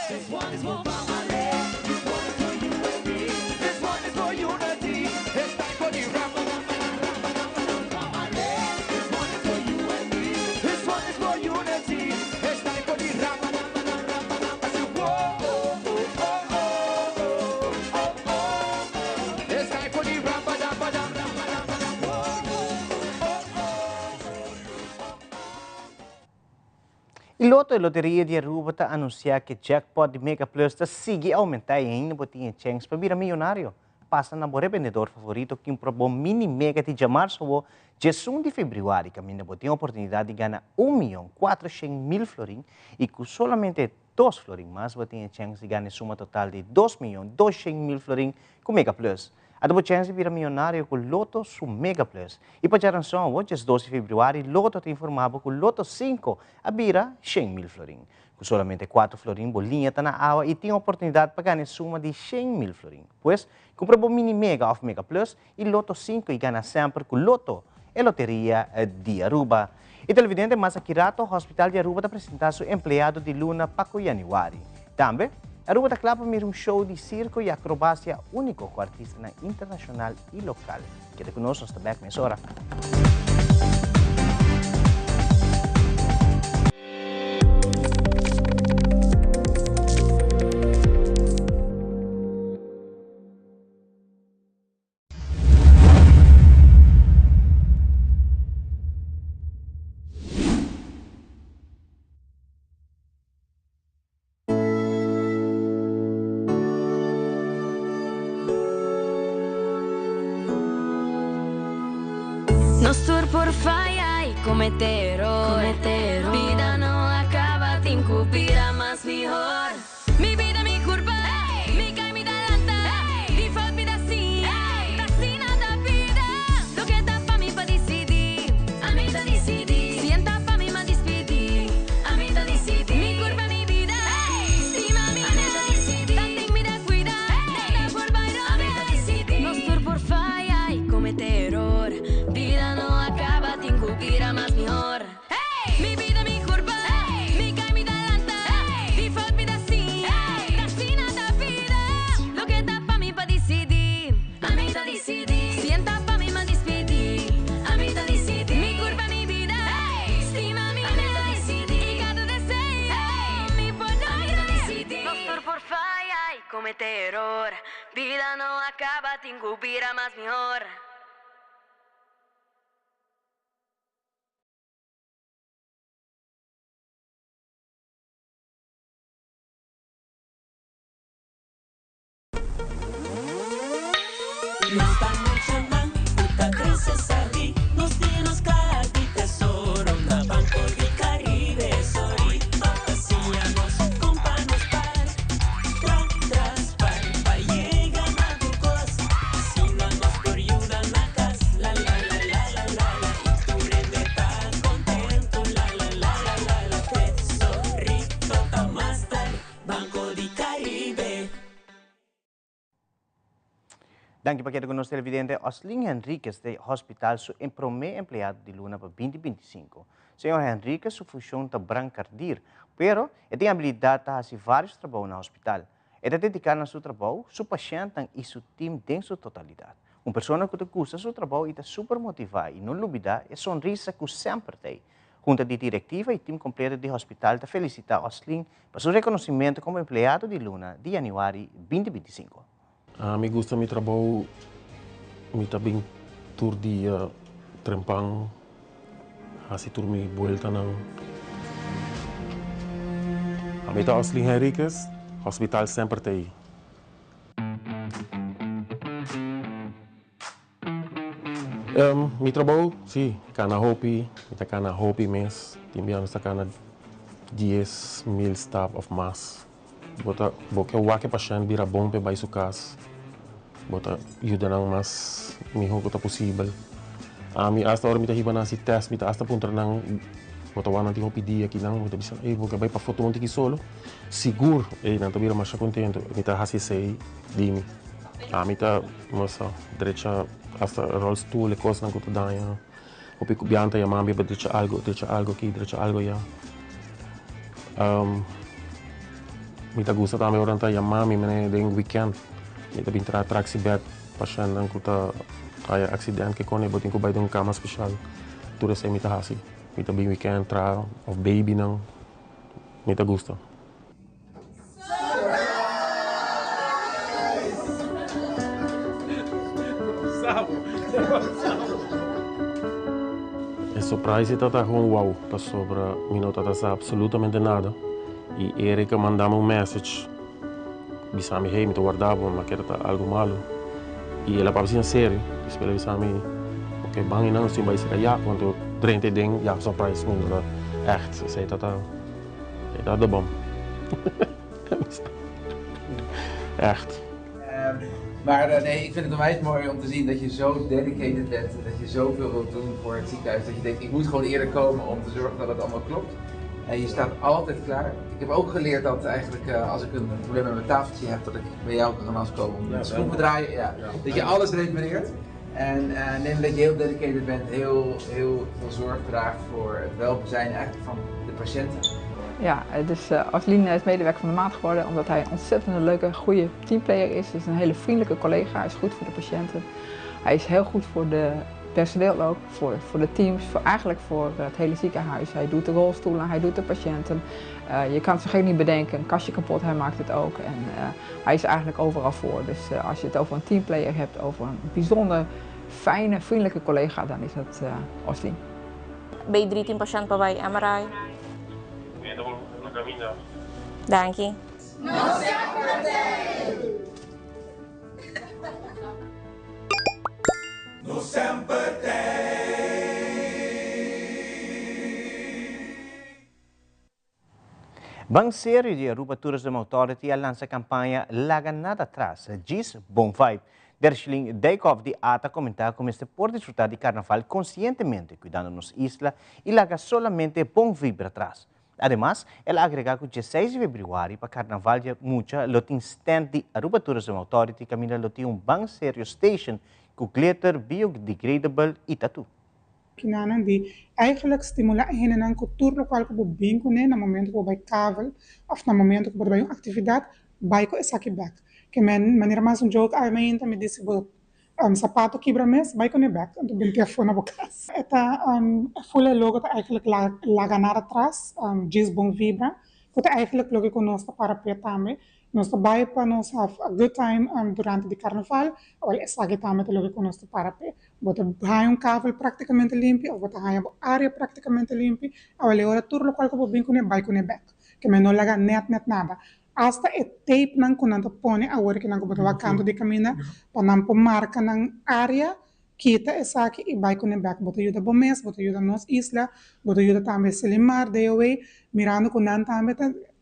This one is for family. This one is for you and me. This one is for unity. It's time for the rap. E loto loteria de Aruba está anunciar que jackpot de Mega Plus está seguir aumentar e ainda botinha chance para virar milionário. Passa na bore vendedor favorito que comprou mini mega de março ou de 1 de fevereiro que ainda botinha oportunidade de ganhar 1.400.000 florins e com somente 2 florins mais botinha chance de ganhar suma total de 2.200.000 florins com Mega Plus. A double chance de virar milionário com Loto su Mega Plus. E para a razão, hoje, 12 de fevereiro, Loto te informava que o Loto 5 a vira 100.000 florins. Com somente 4 florins, bolinha está na água e tem a oportunidade para ganhar suma de 100.000 florins. Pois, compra o Mini Mega of Mega Plus e Loto 5 e ganha sempre com Loto, a loteria de Aruba. E televidente, mas aqui rato, o Hospital de Aruba está apresentando seu empregado de Luna para Januário. Também, Aruba está claro para um show de circo e acrobacia único com artistas internacional e local. Queda conosco, está back nessa hora. Nostur por falha e cometer error. Vida não acaba, tem que virar mais melhor. Mi vida, mi curva, mi cai, mi dalanta. Default, mi da sim, da sim da vida. Lo que dá pra mim pra decidir, a mim da decidir. Sienta pra mim pra despedir, a mim da decidir. Mi curva, mi vida, estima mi vida, decidir. Tanto me dá cuidar, nada por bairro, a mim da decidir. Nostur por falha e cometer error. Vida não acaba, tem que virar mais melhor. Mi vida, mi curva, mi cai, mi dalanta. Default, mi da sim, da sim da vida. Lo que dá pra mim pra decidir, a mim da decidir. Sienta pra mim pra despedir, a mim da decidir. Mi curva, mi vida, estima mi vida, decidir. E cada desejo, mi por não decidir. Nostur por falha e cometer error. Vida não acaba, tem que virar mais melhor. Nos vamos chamando, puta cresce sabe. Nos dinos cara de tesouro na Banco de Caribe. Sorry, assim a nosso compa nos par. Tras, par, llega na do cos. Assim a nos coriuda na casa. La, la, la, la, la, la, la. E tu rende tá contento. La, la, la, la, la, la. Sorry, toca mais tarde. Banco de Caribe. Dank je pakket conosco televidente Osling Henriquez do Hospital su primeiro empregado de Luna para 2025. Senhor Henriquez, sua função está brancardir, pero ele tem habilidade para fazer vários trabalhos no hospital. Ele dedicar no seu trabalho, seu paciente e seu time em sua totalidade. Uma pessoa que gosta do seu trabalho e está super motivada e não duvida é a sonrisa que sempre tem. Junta de diretiva e time completo do hospital te felicita Osling para seu reconhecimento como empregado de Luna de janeiro 2025. Me gusta mi trabalho, mi tabing tour dia trempang, hasi tour mi vuelta nang. Mi ta Osling Henriquez, hospital sempre tei. Mi trabalho, sim, kana hopi, mi ta kana hopi mes, timbiano sta kana 10,000 staff of mas. Boka wake pasyente bira bom pe bai su casa. Bota ajuda nang mas miho ko ta possível. Mi hasta ora mi ta hiba na si test, mi ta hasta punta nang bota wana ti pedir aqui nang bota bisa boka bai pa foto onti ki solo. Seguro, não ta bira mas contento. Mi ta hasi sei dimi. Mi ta moça derecha hasta rollstool le cose nang ko ta daya. Opi kubianta ya mami ba derecha algo ki derecha algo ya. Mi ta gusta também oranta ya mami mene deng weekend. Mi ta bintra atraksi bed pasyan nang kuta ay accident ke kone botin ko bay dong kama special. Tura sa mi ta hasi. Mi ta bin weekend tra of baby nang mi ta gusta. E surprise tata gewoon wow, pas sobra mi no tata sa absolutamente nada. E Erika mandava message. Bisami, hey, me guardava, mas que era algo malo. E ela para assim sério, espera bisami, ok, bang não se vai ser já quando drente ding, ja surprise mundo da echt, sei tata, dat de bom. Echt. Maar nee, ik vind het onwijs mooi om te zien dat je zo dedicated bent, dat je zoveel wilt doen voor het ziekenhuis, dat je denkt, ik moet gewoon eerder komen om te zorgen dat het allemaal klopt. En je staat altijd klaar. Ik heb ook geleerd dat eigenlijk als ik een probleem met mijn tafeltje heb, dat ik bij jou kan langskomen om de schroeven draaien. Ja. Dat je alles repareert. En neem dat je heel dedicated bent, heel veel zorg draagt voor het welzijn eigenlijk van de patiënten. Ja, dus Oslien is medewerker van de maand geworden omdat hij een ontzettend leuke, goede teamplayer is. Hij is een hele vriendelijke collega, hij is goed voor de patiënten. Hij is heel goed voor de personeel ook, voor de teams, eigenlijk voor het hele ziekenhuis. Hij doet de rolstoelen, hij doet de patiënten. Je kan het zo gek niet bedenken, een kastje kapot, hij maakt het ook. En hij is eigenlijk overal voor. Dus als je het over een teamplayer hebt, over een bijzonder fijne, vriendelijke collega, dan is het Oslien. Bij 13 patiënt bij MRI. Dank je. No sempre Banco Sério de Aruba Tourism Authority lança a campanha Laga Nada Atrás, Diz Bom Vibe. Dershling Dijkhoff de ATA comentar como este por disfrutar de carnaval conscientemente, cuidando nos isla y laga solamente bom vibra atrás. Además, ela agrega que 16 de fevereiro para carnaval de mucha lo tem stand de Aruba Tourism Authority camina lo tem Banco Sério Station com glitter biodegradable e tatu. Kinanan di eigenlijk stimuleren ang cultuur lokaal ko bubingko ne na momento ko by travel of na momento ko by atividade by ko esaki back. Que manera mais joke ay may inta me disse sapato quebra mes by ko ne back do bin telefone na bokas. Eta full logo ta eigenlijk laga naar atrás diz bom vibra. Ko ta eigenlijk logo ko nosta para petame. Nós trabalhamos para nós have a good time durante o carnaval, ou esagi também logo que nós para pé. Bota hai cavalo praticamente limpo, ou bota hai área praticamente limpa, ou ele ora tudo local que bem com ne vai com ne back, que me não laga net nada. Hasta e tape nang kunanta pone agora que nang bota vacando de camina, para não pôr marca nang área kita esaki e vai com ne back. Bota ajuda bomes, bota ajuda nos isla, bota ajuda também selimar de away, mirando com nan também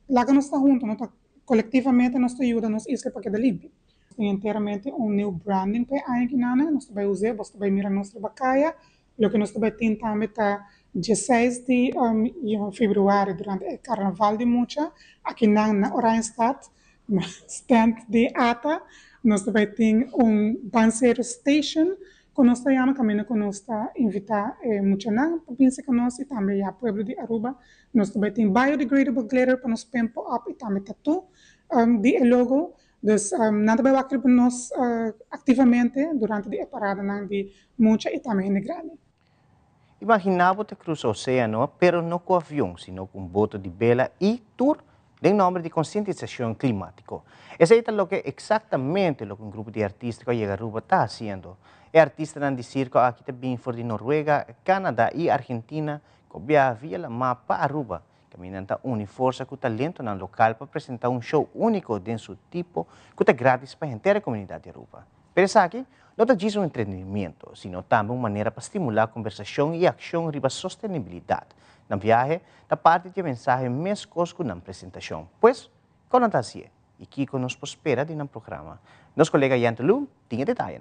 laga nós tá junto, não tá coletivamente nós ajudamos isso para que limpe. Tem inteiramente new branding para a Guiana, nós também usamos, nós também miramos nossa bacaia, o que nós também temos também tá 16 de fevereiro durante o Carnaval de Mucha, aqui na Oranjestad, na stand de ATA, nós também temos Banco Station, que nós chamamos caminho que nós invitar mucha na província que nós e também a pueblo de Aruba, nós também temos biodegradable glitter para nós pempo up e também tatu de logo, dus nada vai aqui para nós ativamente durante a parada de Mucha e também de Grande. Imaginava te cruzar o oceano, pero não com avião, sino com boto de vela e tour de nome de conscientização climática. Esse é o que exatamente o que grupo de artistas que chega a Aruba está fazendo. É artista de circo aqui também for de Noruega, Canadá e Argentina, que via a mapa Aruba, caminhando une força com o talento no local para apresentar show único de seu tipo, que é grátis para a inteira comunidade de Aruba. Pero aqui, não é só entretenimento, sino também uma maneira para estimular a conversação e ação sobre a sustentabilidade. Na viagem, da parte de mensagem mais cosco na apresentação. Pois, com a assim, e Kiko nos prospera de um programa. Nosso colega Yanto Lu tinha detalhe.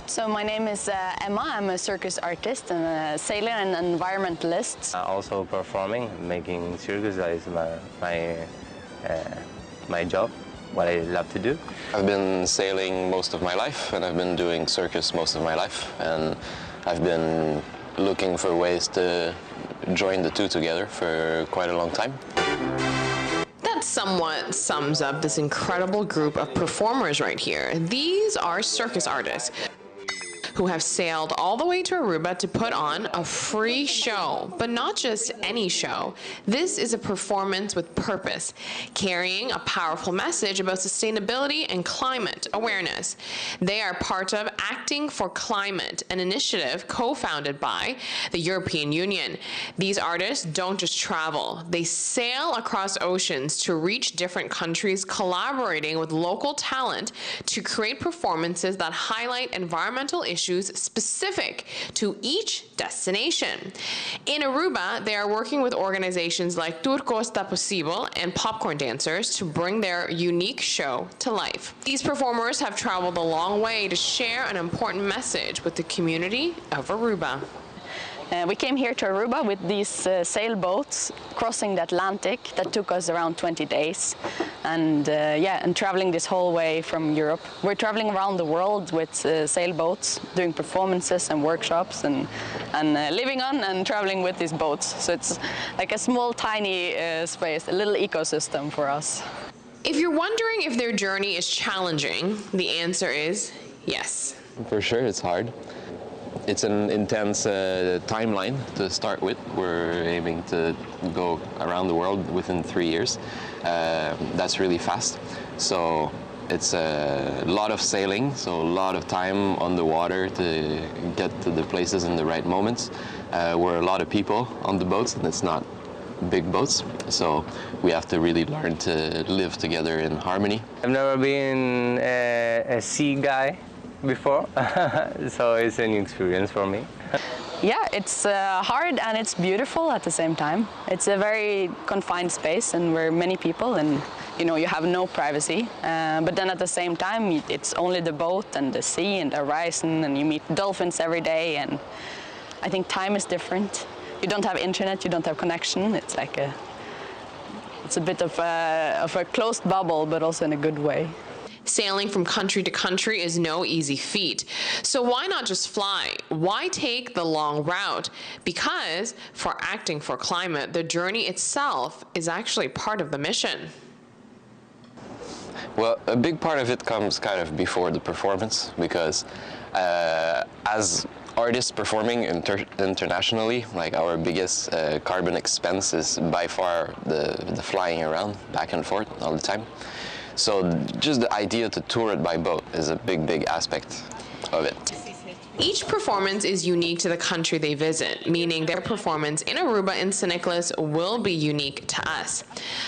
So my name is Emma. I'm a circus artist and a sailor and environmentalist. Also performing, making circus is my job, what I love to do. I've been sailing most of my life and I've been doing circus most of my life, and I've been looking for ways to join the two together for quite a long time. That somewhat sums up this incredible group of performers right here. These are circus artists who have sailed all the way to Aruba to put on a free show, but not just any show. This is a performance with purpose, carrying a powerful message about sustainability and climate awareness. They are part of Acting for Climate, an initiative co-founded by the European Union. These artists don't just travel, they sail across oceans to reach different countries, collaborating with local talent to create performances that highlight environmental issues shoes specific to each destination. In Aruba, they are working with organizations like Turco Está Posible and Popcorn Dancers to bring their unique show to life. These performers have traveled a long way to share an important message with the community of Aruba. We came here to Aruba with these sailboats crossing the Atlantic that took us around 20 days and traveling this whole way from Europe. We're traveling around the world with sailboats, doing performances and workshops and living on and traveling with these boats. So it's like a small, tiny space, a little ecosystem for us. If you're wondering if their journey is challenging, the answer is yes. For sure, it's hard. It's an intense timeline to start with. We're aiming to go around the world within 3 years. That's really fast. So it's a lot of sailing, so a lot of time on the water to get to the places in the right moments. We're a lot of people on the boats, and it's not big boats, so we have to really learn to live together in harmony. I've never been a sea guy before, so it's a new experience for me. Yeah, it's hard and it's beautiful at the same time. It's a very confined space and we're many people and you have no privacy. But then at the same time, it's only the boat and the sea and the horizon and you meet dolphins every day and I think time is different. You don't have internet, you don't have connection. It's like it's a bit of a closed bubble, but also in a good way. Sailing from country to country is no easy feat. So why not just fly? Why take the long route? Because for Acting for Climate, the journey itself is actually part of the mission. Well, a big part of it comes kind of before the performance, because as artists performing internationally, like our biggest carbon expense is by far the flying around back and forth all the time. So just the idea to tour it by boat is a big aspect of it. Each performance is unique to the country they visit, meaning their performance in Aruba and St. Nicholas will be unique to us.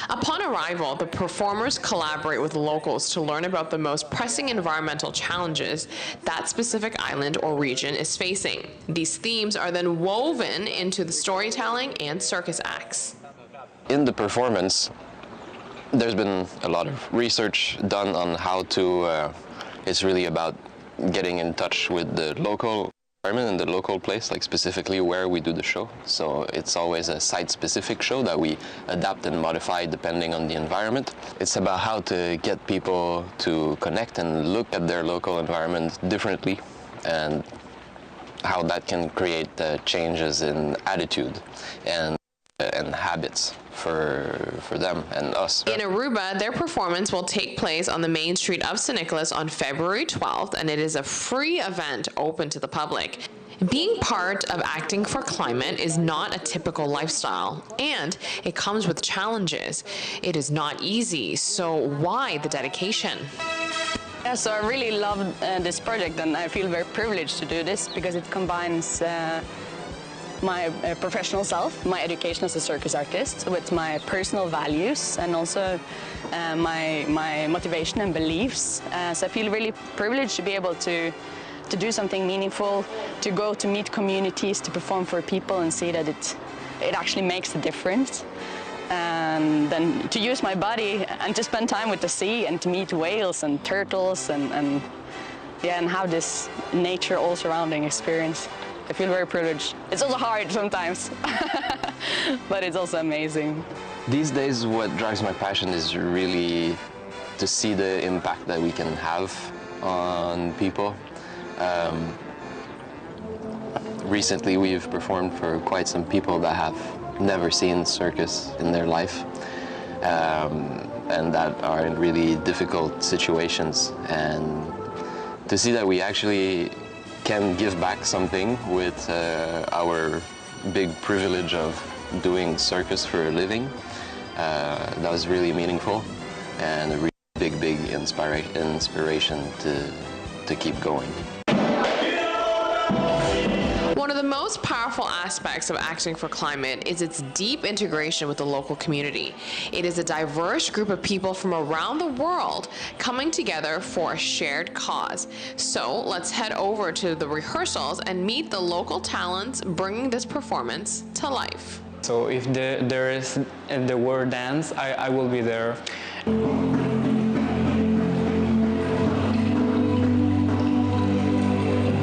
Upon arrival, the performers collaborate with locals to learn about the most pressing environmental challenges that specific island or region is facing. These themes are then woven into the storytelling and circus acts. In the performance, there's been a lot of research done on how to, it's really about getting in touch with the local environment and the local place, like specifically where we do the show. So it's always a site-specific show that we adapt and modify depending on the environment. It's about how to get people to connect and look at their local environment differently and how that can create changes in attitude and habits for them and us. In Aruba, their performance will take place on the main street of St. Nicholas on February 12th, and it is a free event open to the public. Being part of Acting for Climate is not a typical lifestyle, and it comes with challenges. It is not easy, so why the dedication? Yeah, so I really love this project and I feel very privileged to do this because it combines my professional self, my education as a circus artist, with my personal values and also my motivation and beliefs. So I feel really privileged to be able to do something meaningful, to go to meet communities, to perform for people and see that it actually makes a difference. And then to use my body and to spend time with the sea and to meet whales and turtles and have this nature all surrounding experience. I feel very privileged. It's also hard sometimes, but it's also amazing. These days, what drives my passion is really to see the impact that we can have on people. Recently, we've performed for quite some people that have never seen circus in their life, and that are in really difficult situations. And to see that we actually can give back something with our big privilege of doing circus for a living, that was really meaningful and a really big inspiration to keep going. One of the most powerful aspects of Acting for Climate is its deep integration with the local community. It is a diverse group of people from around the world coming together for a shared cause. So let's head over to the rehearsals and meet the local talents bringing this performance to life. So if there is the word dance, I will be there.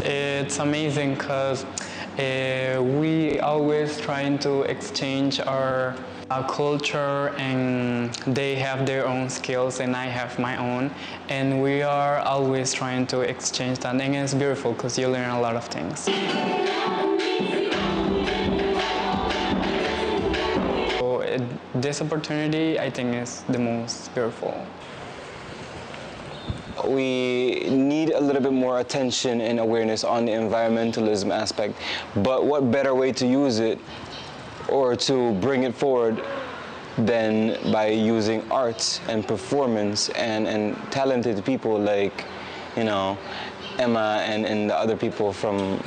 It's amazing because we always trying to exchange our culture, and they have their own skills and I have my own, and we are always trying to exchange that, and it's beautiful because you learn a lot of things. So this opportunity, I think, is the most beautiful. We need a little bit more attention and awareness on the environmentalism aspect, but what better way to use it or to bring it forward than by using arts and performance and talented people like, you know, Emma and the other people from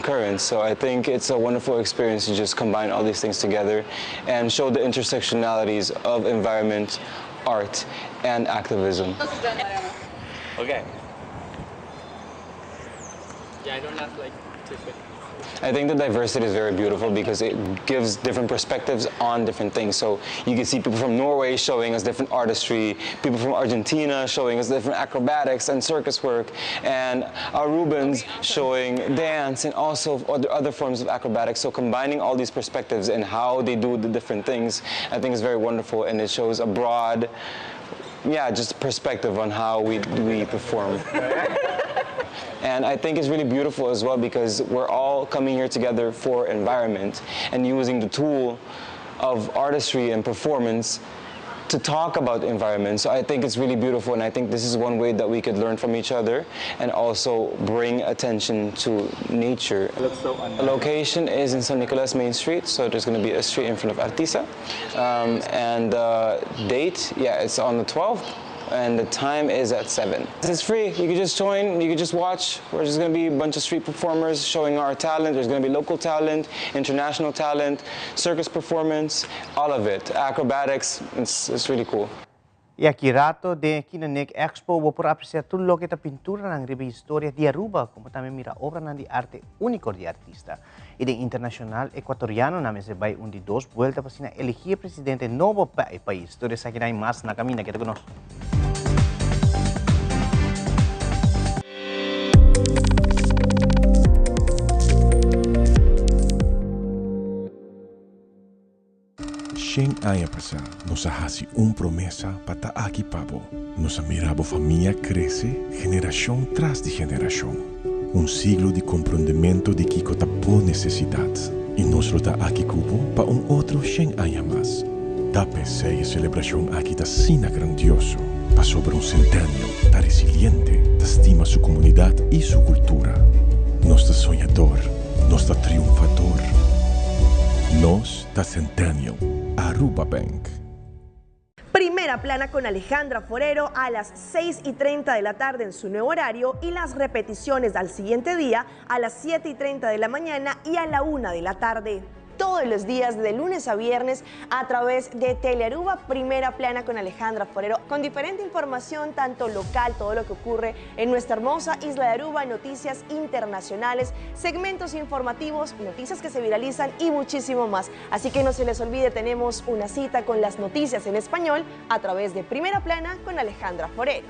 Currents. So I think it's a wonderful experience to just combine all these things together and show the intersectionalities of environment, art, and activism. Okay. Yeah, I don't have like to fit. I think the diversity is very beautiful because it gives different perspectives on different things. So you can see people from Norway showing us different artistry, people from Argentina showing us different acrobatics and circus work, and Arubans showing dance and also other forms of acrobatics. So combining all these perspectives and how they do the different things, I think is very wonderful, and it shows a broad, just perspective on how we perform. And I think it's really beautiful as well because we're all coming here together for environment and using the tool of artistry and performance to talk about the environment. So I think it's really beautiful, and I think this is one way that we could learn from each other and also bring attention to nature. The location is in San Nicolas Main Street, so there's going to be a street in front of Artisa. And the date, it's on the 12th. And the time is at 7. It's free. You can just join, you can just watch. We're just going to be a bunch of street performers showing our talent. There's going to be local talent, international talent, circus performance, all of it. Acrobatics, it's really cool. E aqui rato de Kinanek Expo vou por apreciar tudo lo que a pintura ng riba história de Aruba, como também mira obra ng de arte único de artista. E de internacional equatoriano namin se bay undi dos vuelta para sina elegir presidente novo pa e país. História sa kinay mas na kami kita kuno. Shen aya prasa, nos hasi promesa para aquí pavo. Nos mirabo familia crece, generación tras de generación. Un siglo de comprendimiento de Kiko tapó necesidad. Y nos lo da aquí cubo para un otro Shen aya más. Tape se celebración aquí da sina grandioso. Pa sobre un centenio, ta resiliente, ta estima su comunidad y su cultura. Nos da soñador, nos da triunfador. Nos da centenio. Aruba Bank. Primera plana con Alejandra Forero a las 6:30 de la tarde en su nuevo horario y las repeticiones al siguiente día a las 7:30 de la mañana y a la 1 de la tarde. Todos los días de lunes a viernes a través de Telearuba, Primera Plana con Alejandra Forero, con diferente información tanto local, todo lo que ocurre en nuestra hermosa isla de Aruba, noticias internacionales, segmentos informativos, noticias que se viralizan y muchísimo más. Así que no se les olvide, tenemos una cita con las noticias en español a través de Primera Plana con Alejandra Forero.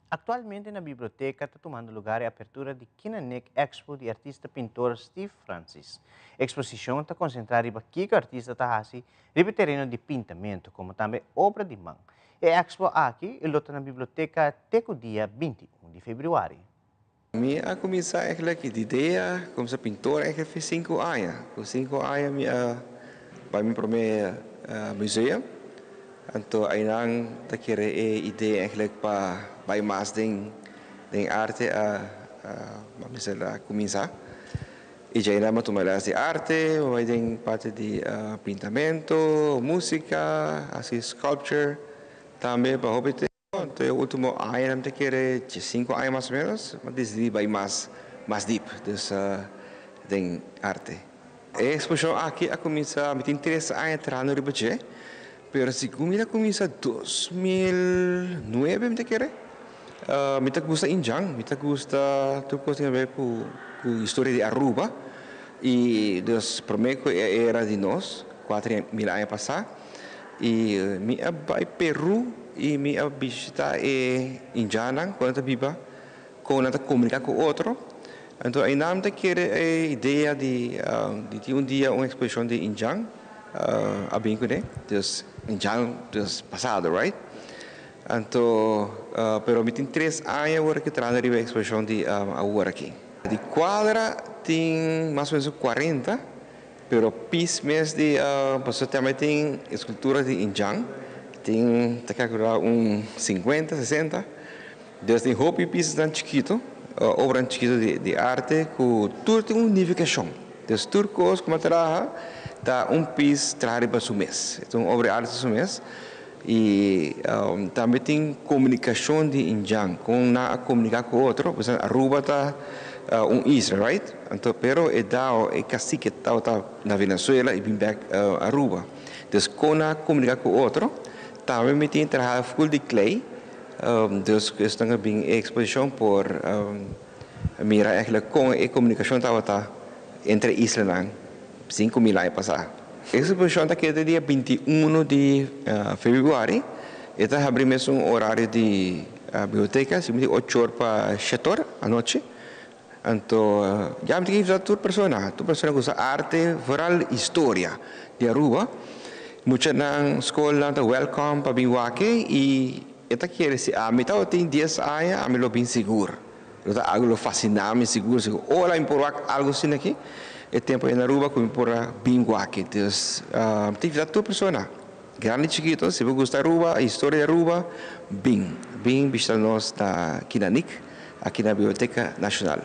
Actualmente na biblioteca está tomando lugar a apertura de Kinanek Expo de artista pintor Steve Francis. A exposição está concentrada em que o artista está fazendo no terreno de pintamento, como também obra de mão. A Expo aqui está na biblioteca até o dia 21 de fevereiro. Eu comecei a ideia como pintor faz 5 anos. Com 5 anos, para meu primeiro museu. Então, ainda eu quero a ideia para mais de arte a começar. E já ainda tomar de arte, vai ter parte de pintamento, música, assim, sculpture, também para hobby. Então, o último ano eu quero 5 anos mais ou menos, mas decidi vai mais deep, de arte. A exposição aqui a começar, me tem 3 anos atrás no Ribaché. Pero si comida comienza 2009, me quiere. Me gusta Injang, me gusta tu cosa que ver con historia de Aruba y los primeros era de nos 4.000 años pasados y me vai Perú y me visita Injang cuando viva con comunicar con otro. Entonces, ahí nada te quiere idea de un día una exposición de Injang a Bincune, dus Injang dus passado, right? Então, pero me tem 3 anos agora que trabalho na exposição de agora aqui. De quadra tem mais ou menos 40, pero pis mês de você também tem escultura de Injang, tem calcular 50, 60. Desde hobby pis tão chiquito, obra chiquito de arte com tudo tem unificação. Des turcos como trabalha tá piso trabalho para o mês. Então, obra de arte para o mês. E também tem comunicação de Injang, com na comunicar com outro. Por exemplo, Aruba está isla, right? Então, pero é cacique tá na Venezuela e vem back Aruba. Então, com na comunicar com outro, também tem trabalho full de clay. Então, estão bem exposição por mira eigenlijk com a comunicação tá entre islas 5.000 anos passados. A exposição está aqui dia 21 de fevereiro. Está abrindo um horário de biblioteca, 8 horas para 7 horas à noite. Então, já me digo a toda pessoa que usa arte, vooral história de Aruba. Muitas na escola estão welcome para vir aqui e esta quer se a metade tem 10 anos, a melhor bem seguro. Então, algo fascinante, seguro. Olha, importa algo assim aqui. É tempo em Aruba como por bingo aqui. Então, tem que dar toda pessoa. Grande e chiquito, se você gosta de Aruba, a história de Aruba, bem visita nós na Kinanek, aqui na Biblioteca Nacional.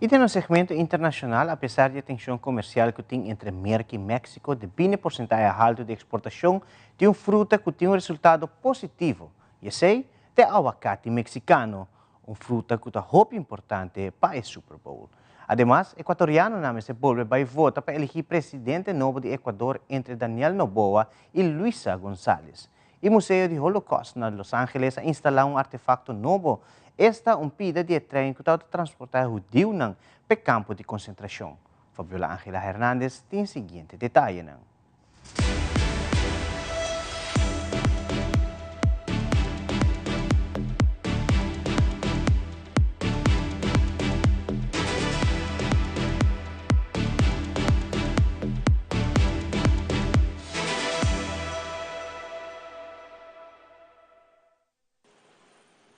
E no segmento internacional, apesar da tensão comercial que tem entre América e México, de 20% alto de exportação de uma fruta que tem um resultado positivo. E esse é o aguacate mexicano, uma fruta que é muito importante para o Super Bowl. Además, ecuatoriano namin se vuelve vai vota para elegir presidente novo de Ecuador entre Daniel Noboa e Luisa González. E Museu de Holocaust na Los Angeles a instalar um artefacto novo. Esta pida de trem que está transportar judeu para campo de concentração. Fabiola Ángela Hernández tem o seguinte detalhe.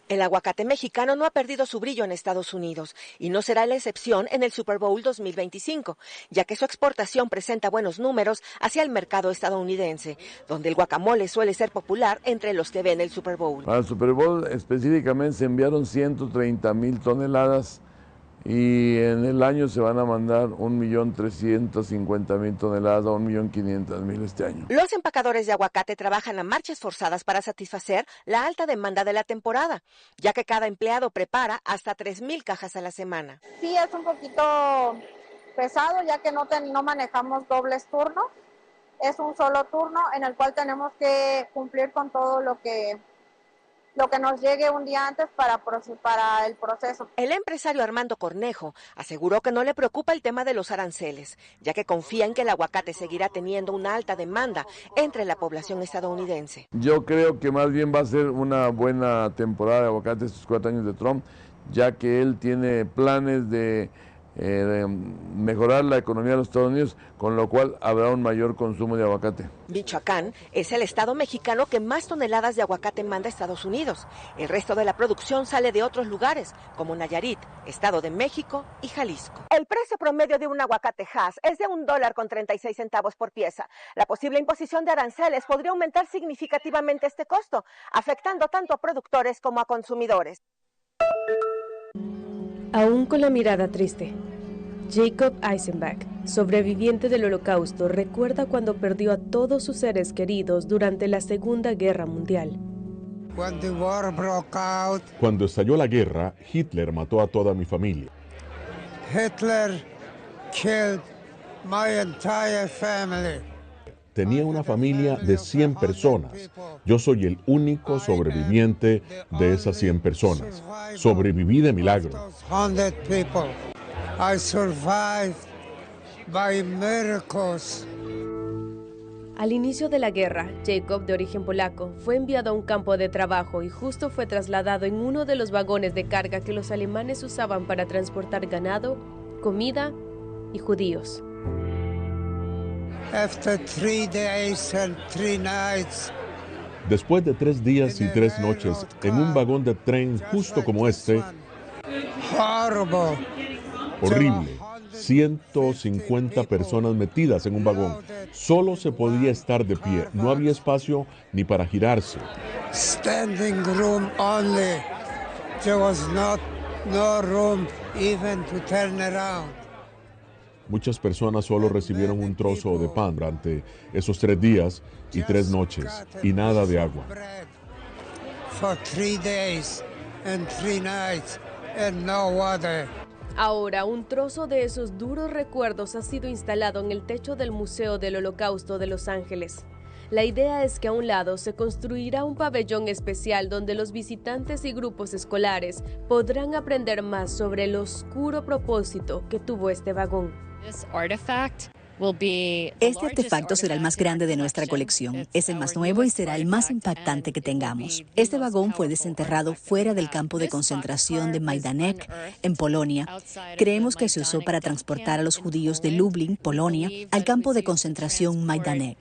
El aguacate mexicano no ha perdido su brillo en Estados Unidos y no será la excepción en el Super Bowl 2025, ya que su exportación presenta buenos números hacia el mercado estadounidense, donde el guacamole suele ser popular entre los que ven el Super Bowl. Para el Super Bowl específicamente se enviaron 130,000 toneladas y en el año se van a mandar 1.350.000 toneladas a 1.500.000 este año. Los empacadores de aguacate trabajan a marchas forzadas para satisfacer la alta demanda de la temporada, ya que cada empleado prepara hasta 3,000 cajas a la semana. Sí, es un poquito pesado, ya que no manejamos dobles turnos. Es un solo turno en el cual tenemos que cumplir con todo lo que lo que nos llegue un día antes para el proceso. El empresario Armando Cornejo aseguró que no le preocupa el tema de los aranceles, ya que confía en que el aguacate seguirá teniendo una alta demanda entre la población estadounidense. Yo creo que más bien va a ser una buena temporada de aguacate estos 4 años de Trump, ya que él tiene planes de mejorar la economía de los Estados Unidos, con lo cual habrá un mayor consumo de aguacate. Michoacán es el estado mexicano que más toneladas de aguacate manda a Estados Unidos. El resto de la producción sale de otros lugares, como Nayarit, Estado de México y Jalisco. El precio promedio de un aguacate Hass es de $1.36 por pieza. La posible imposición de aranceles podría aumentar significativamente este costo, afectando tanto a productores como a consumidores. Aún con la mirada triste, Jacob Eisenbach, sobreviviente del Holocausto, recuerda cuando perdió a todos sus seres queridos durante la Segunda Guerra Mundial. Cuando estalló la guerra, Hitler mató a toda mi familia. Hitler killed my entire family. Tenía una familia de 100 personas. Yo soy el único sobreviviente de esas 100 personas. Sobreviví de milagro. 100 people. I survived by miracles. Al inicio de la guerra, Jacob, de origen polaco, fue enviado a un campo de trabajo y justo fue trasladado en uno de los vagones de carga que los alemanes usaban para transportar ganado, comida y judíos. After 3 days and 3 nights, Después de 3 días y 3 noches en un vagón de tren justo como este, horrible, 150 personas metidas en un vagón. Solo se podía estar de pie, no había espacio ni para girarse. standing room only. There was no room even to turn around. Muchas personas solo recibieron un trozo de pan durante esos 3 días y 3 noches y nada de agua. For 3 days and 3 nights and no water. Ahora, un trozo de esos duros recuerdos ha sido instalado en el techo del Museo del Holocausto de Los Ángeles. La idea es que a un lado se construirá un pabellón especial donde los visitantes y grupos escolares podrán aprender más sobre el oscuro propósito que tuvo este vagón. Este artefacto será el más grande de nuestra colección. Es el más nuevo y será el más impactante que tengamos. Este vagón fue desenterrado fuera del campo de concentración de Majdanek, en Polonia. Creemos que se usó para transportar a los judíos de Lublin, Polonia, al campo de concentración Majdanek.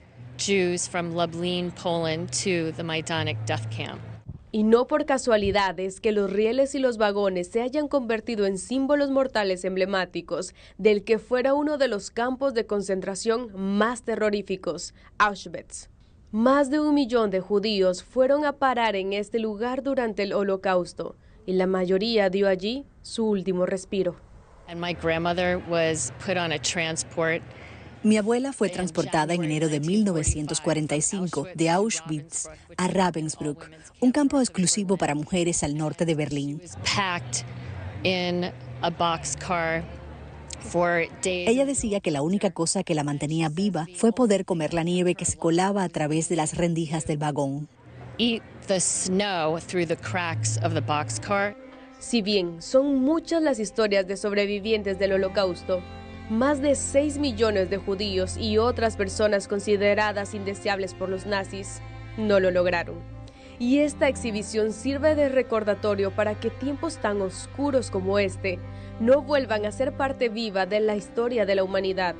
Y no por casualidades que los rieles y los vagones se hayan convertido en símbolos mortales emblemáticos del que fuera uno de los campos de concentración más terroríficos, Auschwitz. Más de 1 millón de judíos fueron a parar en este lugar durante el Holocausto y la mayoría dio allí su último respiro. Mi abuela fue transportada en enero de 1945 de Auschwitz a Ravensbrück, un campo exclusivo para mujeres al norte de Berlín. Ella decía que la única cosa que la mantenía viva fue poder comer la nieve que se colaba a través de las rendijas del vagón. Si bien son muchas las historias de sobrevivientes del Holocausto, más de 6 millones de judíos y otras personas consideradas indeseables por los nazis no lo lograron. Y esta exhibición sirve de recordatorio para que tiempos tan oscuros como este no vuelvan a ser parte viva de la historia de la humanidad.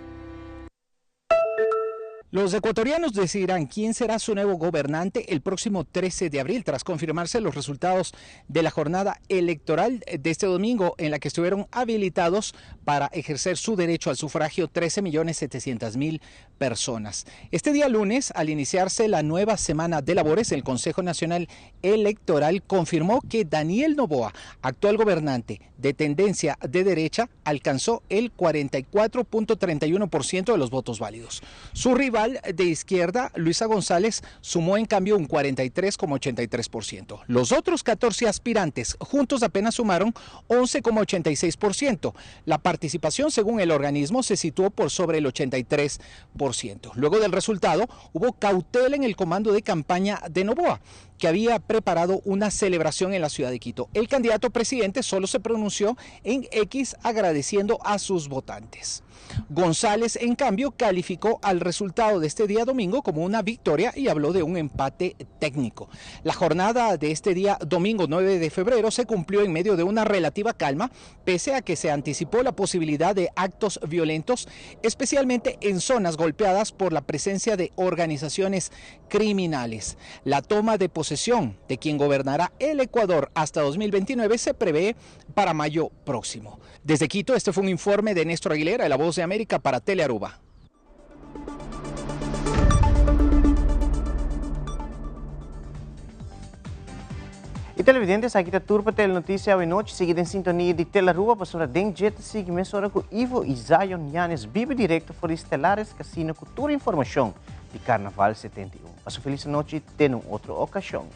Los ecuatorianos decidirán quién será su nuevo gobernante el próximo 13 de abril, tras confirmarse los resultados de la jornada electoral de este domingo, en la que estuvieron habilitados para ejercer su derecho al sufragio 13.700.000 personas. Este día lunes, al iniciarse la nueva semana de labores, el Consejo Nacional Electoral confirmó que Daniel Noboa, actual gobernante de tendencia de derecha, alcanzó el 44.31% de los votos válidos. Su rival, radical de izquierda, Luisa González, sumó en cambio un 43,83%. Los otros 14 aspirantes juntos apenas sumaron 11,86%. La participación, según el organismo, se situó por sobre el 83%. Luego del resultado, hubo cautela en el comando de campaña de Noboa, que había preparado una celebración en la ciudad de Quito. El candidato presidente solo se pronunció en X agradeciendo a sus votantes. González, en cambio, calificó al resultado de este día domingo como una victoria y habló de un empate técnico. La jornada de este día domingo 9 de febrero se cumplió en medio de una relativa calma, pese a que se anticipó la posibilidad de actos violentos, especialmente en zonas golpeadas por la presencia de organizaciones criminales. La toma de posesión de quien gobernará el Ecuador hasta 2029 se prevé para mayo próximo. Desde Quito, este fue un informe de Néstor Aguilera, de La Voz de América, para Telearuba. E televidentes, aqui está turpa Telenotícia à noite, seguida em sintonia de Telearuba, para Denjet, seguimento com Ivo e Zion Yanes, vive direto por Estelares Casino, com toda a informação de Carnaval 71. Passo feliz noite e até outra ocasião.